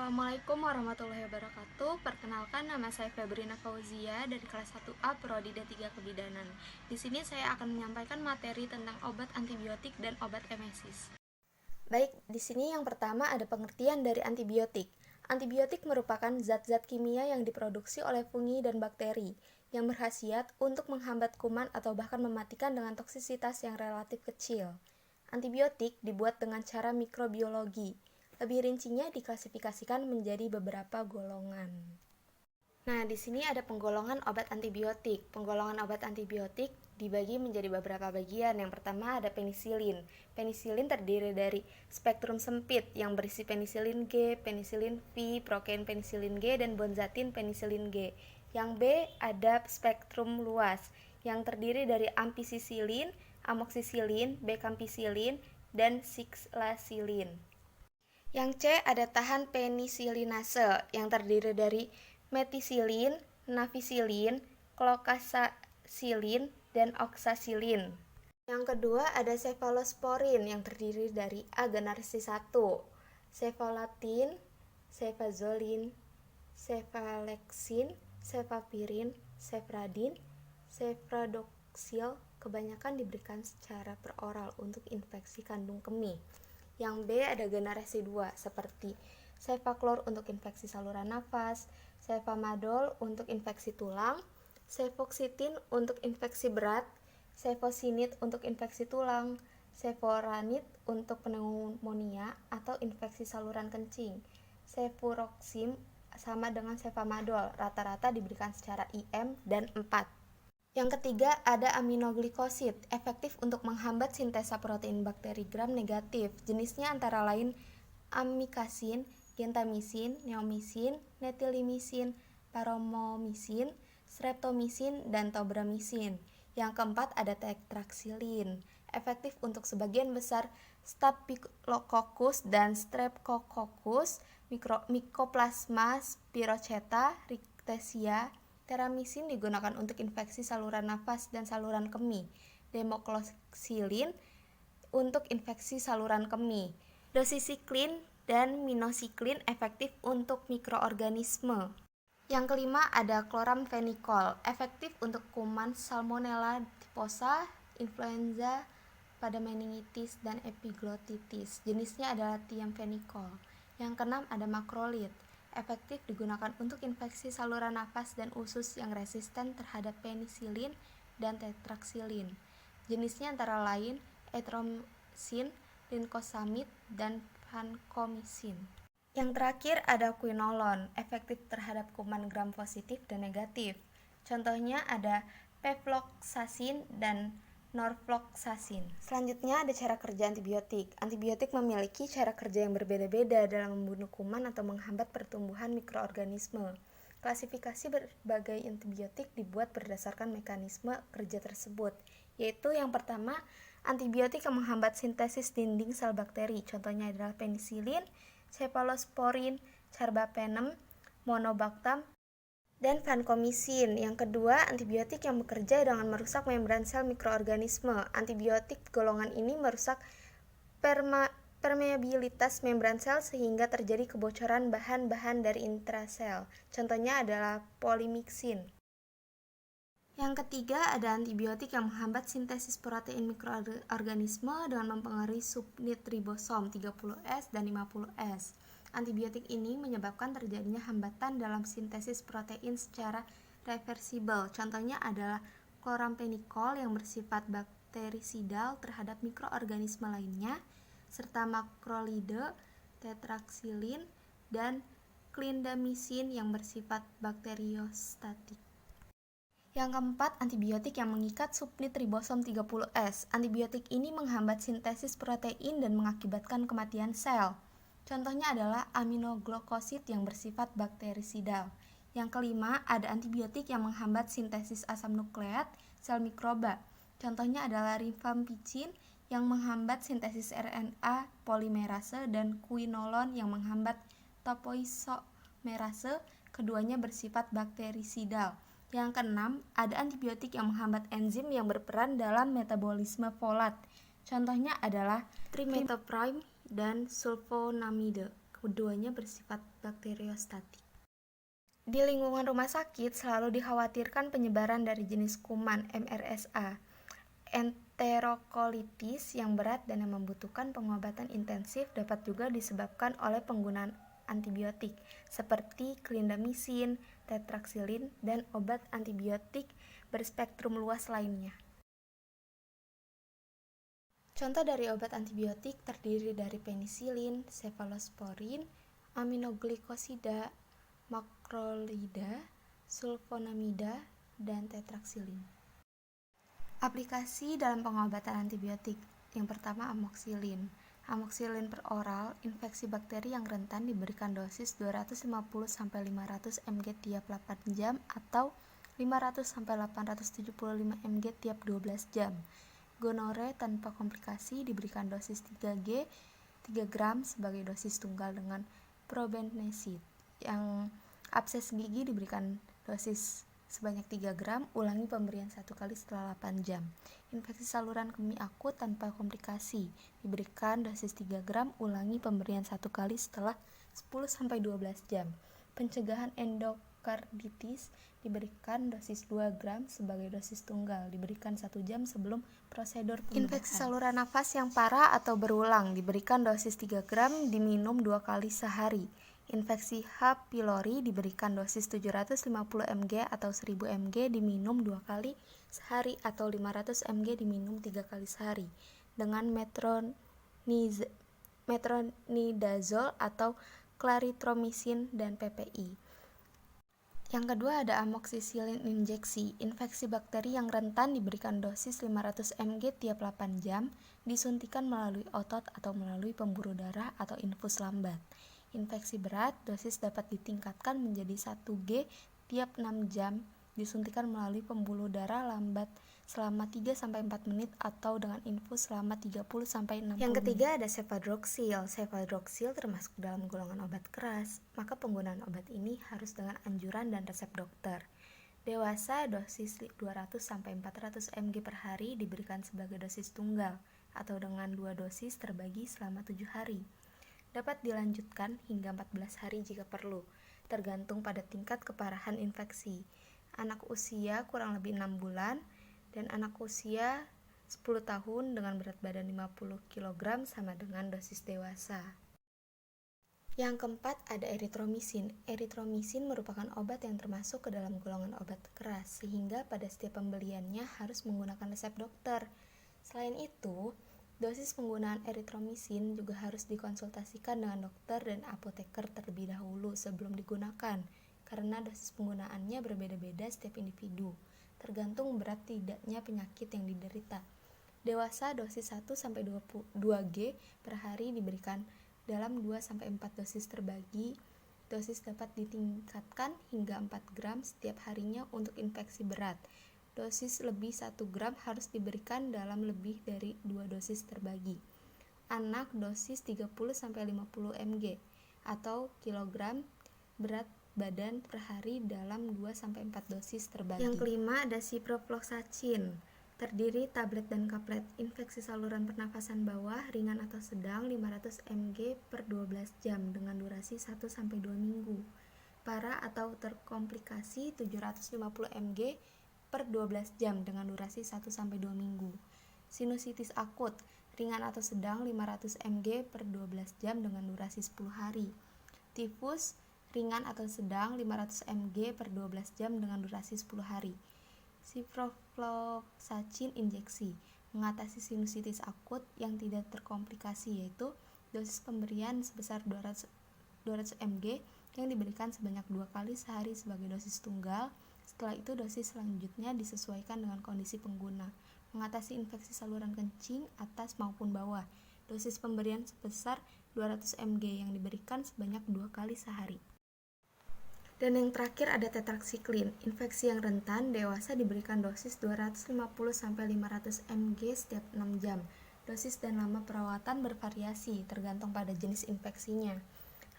Assalamualaikum warahmatullahi wabarakatuh. Perkenalkan, nama saya Febrina Fauzia dari kelas 1A Prodi D3 Kebidanan. Di sini saya akan menyampaikan materi tentang obat antibiotik dan obat emesis. Baik, di sini yang pertama ada pengertian dari antibiotik. Antibiotik merupakan zat-zat kimia yang diproduksi oleh fungi dan bakteri yang berkhasiat untuk menghambat kuman atau bahkan mematikan dengan toksisitas yang relatif kecil. Antibiotik dibuat dengan cara mikrobiologi. Lebih rincinya diklasifikasikan menjadi beberapa golongan. Nah, di sini ada penggolongan obat antibiotik. Penggolongan obat antibiotik dibagi menjadi beberapa bagian. Yang pertama ada penisilin. Penisilin terdiri dari spektrum sempit yang berisi penisilin G, penisilin V, prokein penisilin G, dan benzatin penisilin G. Yang B ada spektrum luas yang terdiri dari ampisisilin, amoksisilin, bekampicillin, dan sikslasilin. Yang C ada tahan penisilinase yang terdiri dari metisilin, nafisilin, klokasasilin, dan oksasilin. Yang kedua ada cefalosporin yang terdiri dari A generasi 1, cefalatin, cefazolin, cefalexin, cefapirin, cefradin, cefradoxil kebanyakan diberikan secara peroral untuk infeksi kandung kemih. Yang B ada generasi 2 seperti cefaclor untuk infeksi saluran nafas, cefamadol untuk infeksi tulang, cefoxitin untuk infeksi berat, cefosinit untuk infeksi tulang, ceforanit untuk pneumonia atau infeksi saluran kencing. Cefuroxim sama dengan cefamadol, rata-rata diberikan secara IM dan 4. Yang ketiga ada aminoglycosid, efektif untuk menghambat sintesa protein bakteri gram negatif. Jenisnya antara lain amikasin, gentamisin, neomisin, netilimisin, paramomisin, streptomisin, dan tobramycin. Yang keempat ada tetraxilin, efektif untuk sebagian besar Staphylococcus dan Streptococcus, Mycoplasma spirocheta, Rickettsia. Teramisin digunakan untuk infeksi saluran nafas dan saluran kemih. Demokloxilin untuk infeksi saluran kemih. Dosisiklin dan minocycline efektif untuk mikroorganisme. Yang kelima ada chloramphenicol, efektif untuk kuman Salmonella typhosa, influenza, pada meningitis dan epiglottitis. Jenisnya adalah thiamphenicol. Yang keenam ada macrolide, efektif digunakan untuk infeksi saluran nafas dan usus yang resisten terhadap penisilin dan tetraxilin. Jenisnya antara lain erythromycin, lincosamid, dan vancomycin. Yang terakhir ada quinolone, efektif terhadap kuman gram positif dan negatif. Contohnya ada pefloxacin dan norfloxacin. Selanjutnya ada cara kerja antibiotik. Antibiotik memiliki cara kerja yang berbeda-beda dalam membunuh kuman atau menghambat pertumbuhan mikroorganisme. Klasifikasi berbagai antibiotik dibuat berdasarkan mekanisme kerja tersebut, yaitu yang pertama, antibiotik yang menghambat sintesis dinding sel bakteri. Contohnya adalah penisilin, cephalosporin, carbapenem, monobactam, dan vancomycin. Yang kedua, antibiotik yang bekerja dengan merusak membran sel mikroorganisme. Antibiotik golongan ini merusak permeabilitas membran sel sehingga terjadi kebocoran bahan-bahan dari intrasel. Contohnya adalah polymyxin. Yang ketiga, ada antibiotik yang menghambat sintesis protein mikroorganisme dengan mempengaruhi subunit ribosom 30S dan 50S. Antibiotik ini menyebabkan terjadinya hambatan dalam sintesis protein secara reversibel. Contohnya adalah chloramphenicol yang bersifat bakterisidal terhadap mikroorganisme lainnya, serta makrolide, tetraxilin, dan clindamycin yang bersifat bakteriostatik. Yang keempat, antibiotik yang mengikat subunit ribosom 30S. Antibiotik ini menghambat sintesis protein dan mengakibatkan kematian sel. Contohnya adalah aminoglukosid yang bersifat bakterisidal. Yang kelima, ada antibiotik yang menghambat sintesis asam nukleat sel mikroba. Contohnya adalah rifampicin yang menghambat sintesis RNA polimerase dan quinolone yang menghambat topoisomerase. Keduanya bersifat bakterisidal. Yang keenam, ada antibiotik yang menghambat enzim yang berperan dalam metabolisme folat. Contohnya adalah trimethoprim dan sulfonamide. Keduanya bersifat bakteriostatik. Di lingkungan rumah sakit selalu dikhawatirkan penyebaran dari jenis kuman MRSA, enterokolitis yang berat dan yang membutuhkan pengobatan intensif dapat juga disebabkan oleh penggunaan antibiotik seperti clindamycin, tetraxilin, dan obat antibiotik berspektrum luas lainnya. Contoh dari obat antibiotik terdiri dari penisilin, cefalosporin, aminoglikosida, makrolida, sulfonamida, dan tetraxilin. Aplikasi dalam pengobatan antibiotik. Yang pertama, amoxilin. Amoxilin per oral, infeksi bakteri yang rentan diberikan dosis 250-500 mg tiap 8 jam atau 500-875 mg tiap 12 jam. Gonore tanpa komplikasi diberikan dosis 3 gram sebagai dosis tunggal dengan probenecid. Yang abses gigi diberikan dosis sebanyak 3 gram, ulangi pemberian 1 kali setelah 8 jam. Infeksi saluran kemih akut tanpa komplikasi diberikan dosis 3 gram, ulangi pemberian 1 kali setelah 10-12 jam. Pencegahan endokarditis diberikan dosis 2 gram sebagai dosis tunggal, diberikan 1 jam sebelum prosedur pembedahan. Infeksi saluran nafas yang parah atau berulang diberikan dosis 3 gram, diminum 2 kali sehari. Infeksi H. pylori diberikan dosis 750 mg atau 1000 mg diminum 2 kali sehari atau 500 mg diminum 3 kali sehari dengan metronidazole atau clarithromycin dan PPI. Yang kedua ada amoxicillin injeksi. Infeksi bakteri yang rentan diberikan dosis 500 mg tiap 8 jam, disuntikan melalui otot atau melalui pembuluh darah atau infus lambat. Infeksi berat, dosis dapat ditingkatkan menjadi 1 G tiap 6 jam, disuntikan melalui pembuluh darah lambat selama 3-4 menit atau dengan infus selama 30-60 menit. Yang ketiga ada cefadroxil. Cefadroxil termasuk dalam golongan obat keras, maka penggunaan obat ini harus dengan anjuran dan resep dokter. Dewasa dosis 200-400 mg per hari diberikan sebagai dosis tunggal atau dengan 2 dosis terbagi selama 7 hari. Dapat dilanjutkan hingga 14 hari jika perlu, tergantung pada tingkat keparahan infeksi. Anak usia kurang lebih 6 bulan dan anak usia 10 tahun dengan berat badan 50 kg sama dengan dosis dewasa. Yang keempat ada eritromycin. Eritromycin merupakan obat yang termasuk ke dalam golongan obat keras, sehingga pada setiap pembeliannya harus menggunakan resep dokter. Selain itu, dosis penggunaan eritromycin juga harus dikonsultasikan dengan dokter dan apoteker terlebih dahulu sebelum digunakan, karena dosis penggunaannya berbeda-beda setiap individu, tergantung berat tidaknya penyakit yang diderita. Dewasa dosis 1-2 G per hari diberikan dalam 2-4 dosis terbagi. Dosis dapat ditingkatkan hingga 4 gram setiap harinya untuk infeksi berat. Dosis lebih 1 gram harus diberikan dalam lebih dari 2 dosis terbagi. Anak dosis 30-50 mg atau kilogram berat badan per hari dalam 2-4 dosis terbagi. Yang kelima ada ciprofloxacin. Terdiri tablet dan kaplet. Infeksi saluran pernafasan bawah ringan atau sedang 500 mg per 12 jam dengan durasi 1-2 minggu. Parah atau terkomplikasi 750 mg per 12 jam dengan durasi 1-2 minggu. Sinusitis akut, ringan atau sedang 500 mg per 12 jam dengan durasi 10 hari. Tifus, ringan atau sedang 500 mg per 12 jam dengan durasi 10 hari. Ciprofloxacin injeksi, mengatasi sinusitis akut yang tidak terkomplikasi, yaitu dosis pemberian sebesar 200 mg yang diberikan sebanyak 2 kali sehari sebagai dosis tunggal. Setelah itu dosis selanjutnya disesuaikan dengan kondisi pengguna. Mengatasi infeksi saluran kencing atas maupun bawah. Dosis pemberian sebesar 200 mg yang diberikan sebanyak 2 kali sehari. Dan yang terakhir ada tetraksiklin. Infeksi yang rentan dewasa diberikan dosis 250-500 mg setiap 6 jam. Dosis dan lama perawatan bervariasi tergantung pada jenis infeksinya.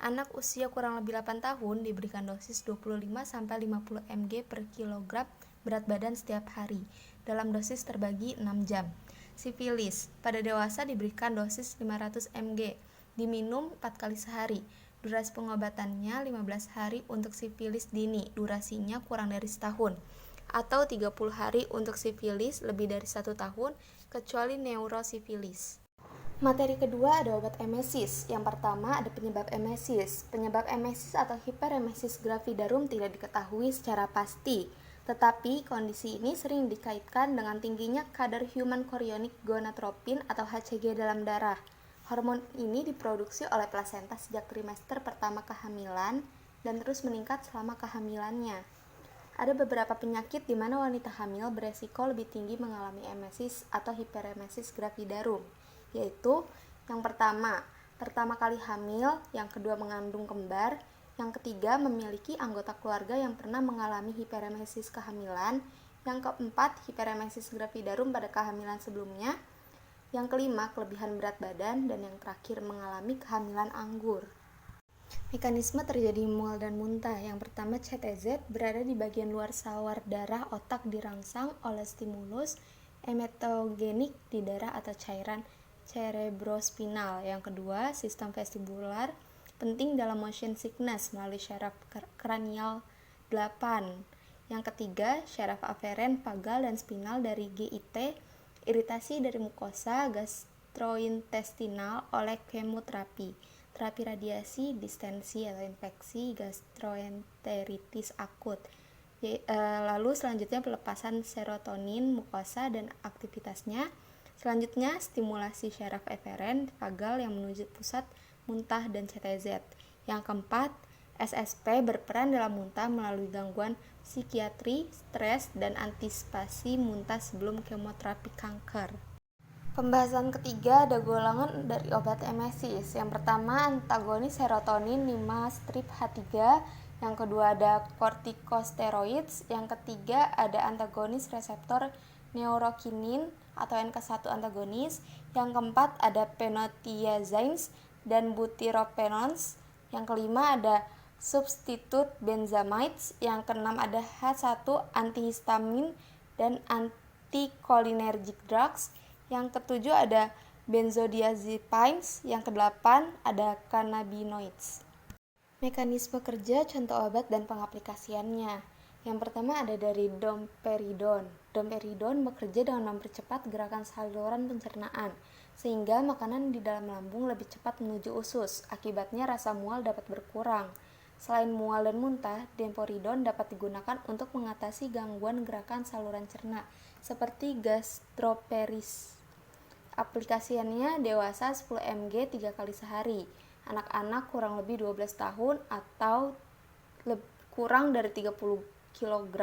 Anak usia kurang lebih 8 tahun diberikan dosis 25-50 mg per kilogram berat badan setiap hari dalam dosis terbagi 6 jam. Sifilis, pada dewasa diberikan dosis 500 mg, diminum 4 kali sehari. Durasi pengobatannya 15 hari untuk sifilis dini, durasinya kurang dari setahun, atau 30 hari untuk sifilis lebih dari 1 tahun, kecuali neurosifilis. Materi kedua ada obat emesis. Yang pertama ada penyebab emesis. Penyebab emesis atau hiperemesis gravidarum tidak diketahui secara pasti, tetapi kondisi ini sering dikaitkan dengan tingginya kadar human chorionic gonadotropin atau HCG dalam darah. Hormon ini diproduksi oleh plasenta sejak trimester pertama kehamilan dan terus meningkat selama kehamilannya. Ada beberapa penyakit di mana wanita hamil beresiko lebih tinggi mengalami emesis atau hiperemesis gravidarum, yaitu yang pertama kali hamil, yang kedua mengandung kembar, yang ketiga memiliki anggota keluarga yang pernah mengalami hiperemesis kehamilan, yang keempat hiperemesis gravidarum pada kehamilan sebelumnya, yang kelima kelebihan berat badan, dan yang terakhir mengalami kehamilan anggur. Mekanisme terjadi mual dan muntah. Yang pertama, CTZ berada di bagian luar sawar darah otak dirangsang oleh stimulus emetogenik di darah atau cairan cerebrospinal. Yang kedua, sistem vestibular penting dalam motion sickness melalui syaraf kranial 8. Yang ketiga, syaraf aferen, vagal, dan spinal dari GIT, iritasi dari mukosa gastrointestinal oleh kemoterapi, terapi radiasi, distensi atau infeksi, gastroenteritis akut. Lalu selanjutnya pelepasan serotonin mukosa dan aktivitasnya. Selanjutnya stimulasi syaraf eferen, vagal yang menuju pusat muntah dan CTZ. Yang keempat, SSP berperan dalam muntah melalui gangguan psikiatri, stres, dan antisipasi muntah sebelum kemoterapi kanker. Pembahasan ketiga ada golongan dari obat emesis. Yang pertama antagonis serotonin 5-HT3, yang kedua ada corticosteroids, yang ketiga ada antagonis reseptor neurokinin atau NK1 antagonis, yang keempat ada phenothiazines dan butyrophenones, yang kelima ada substitut benzamides, yang keenam ada H1 antihistamin dan anticholinergic drugs, yang ketujuh ada benzodiazepines, yang kedelapan ada cannabinoids. Mekanisme kerja, contoh obat, dan pengaplikasiannya. Yang pertama ada dari domperidon. Domperidon bekerja dengan mempercepat gerakan saluran pencernaan, sehingga makanan di dalam lambung lebih cepat menuju usus. Akibatnya rasa mual dapat berkurang. Selain mual dan muntah, domperidon dapat digunakan untuk mengatasi gangguan gerakan saluran cerna, seperti gastroparesis. Aplikasiannya dewasa 10 mg 3 kali sehari, anak-anak kurang lebih 12 tahun atau kurang dari 30 kg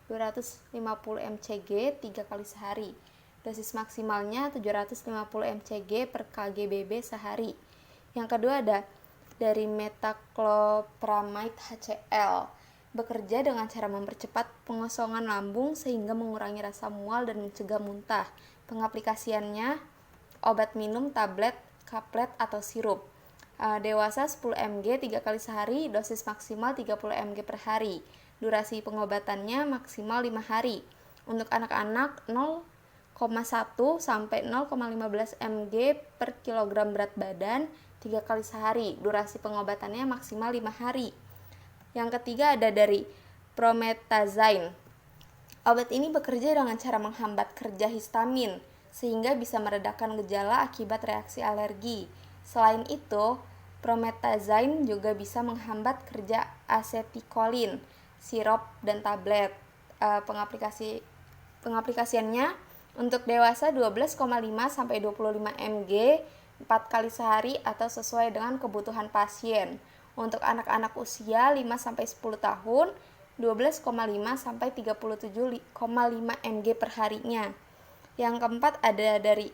250 mcg 3 kali sehari. Dosis maksimalnya 750 mcg per kgbb sehari. Yang kedua ada dari metaclopramide HCl. Bekerja dengan cara mempercepat pengosongan lambung sehingga mengurangi rasa mual dan mencegah muntah. Pengaplikasiannya obat minum, tablet, kaplet, atau sirup. Dewasa 10 mg 3 kali sehari, dosis maksimal 30 mg per hari. Durasi pengobatannya maksimal 5 hari. Untuk anak-anak 0,1 sampai 0,15 mg per kilogram berat badan 3 kali sehari. Durasi pengobatannya maksimal 5 hari. Yang ketiga ada dari promethazine. Obat ini bekerja dengan cara menghambat kerja histamin, sehingga bisa meredakan gejala akibat reaksi alergi. Selain itu, promethazine juga bisa menghambat kerja acetylcholine, sirup, dan tablet. Pengaplikasiannya untuk dewasa 12,5 sampai 25 mg 4 kali sehari atau sesuai dengan kebutuhan pasien. Untuk anak-anak usia 5 sampai 10 tahun 12,5 sampai 37,5 mg per harinya. Yang keempat ada dari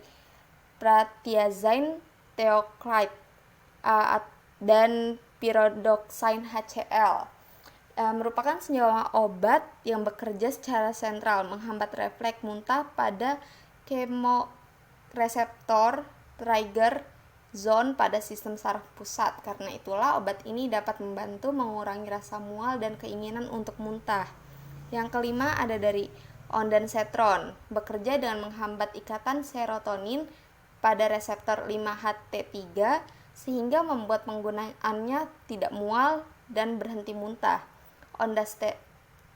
pratiazine theoclide dan pyridoxine HCl. Merupakan senyawa obat yang bekerja secara sentral menghambat refleks muntah pada kemoreseptor trigger zone pada sistem saraf pusat. Karena itulah obat ini dapat membantu mengurangi rasa mual dan keinginan untuk muntah. Yang kelima ada dari ondansetron, bekerja dengan menghambat ikatan serotonin pada reseptor 5-HT3 sehingga membuat penggunaannya tidak mual dan berhenti muntah.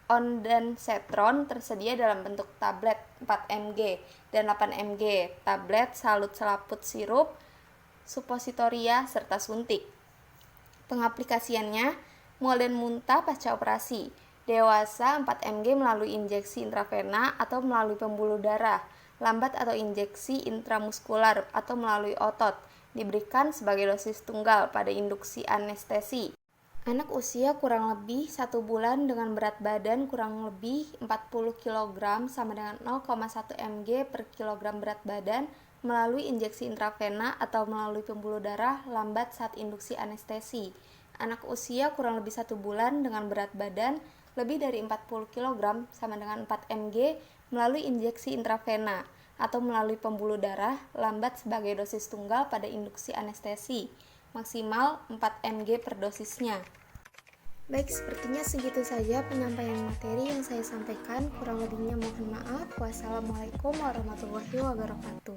Ondansetron tersedia dalam bentuk tablet 4 mg dan 8 mg, tablet, salut selaput sirup, supositoria, serta suntik. Pengaplikasiannya, mual dan muntah pasca operasi. Dewasa 4 mg melalui injeksi intravena atau melalui pembuluh darah, lambat atau injeksi intramuskular atau melalui otot, diberikan sebagai dosis tunggal pada induksi anestesi. Anak usia kurang lebih 1 bulan dengan berat badan kurang lebih 40 kg sama dengan 0,1 mg per kilogram berat badan melalui injeksi intravena atau melalui pembuluh darah lambat saat induksi anestesi. Anak usia kurang lebih 1 bulan dengan berat badan lebih dari 40 kg sama dengan 4 mg melalui injeksi intravena atau melalui pembuluh darah lambat sebagai dosis tunggal pada induksi anestesi, maksimal 4 mg per dosisnya. Baik, sepertinya segitu saja penyampaian materi yang saya sampaikan. Kurang lebihnya mohon maaf. Wassalamualaikum warahmatullahi wabarakatuh.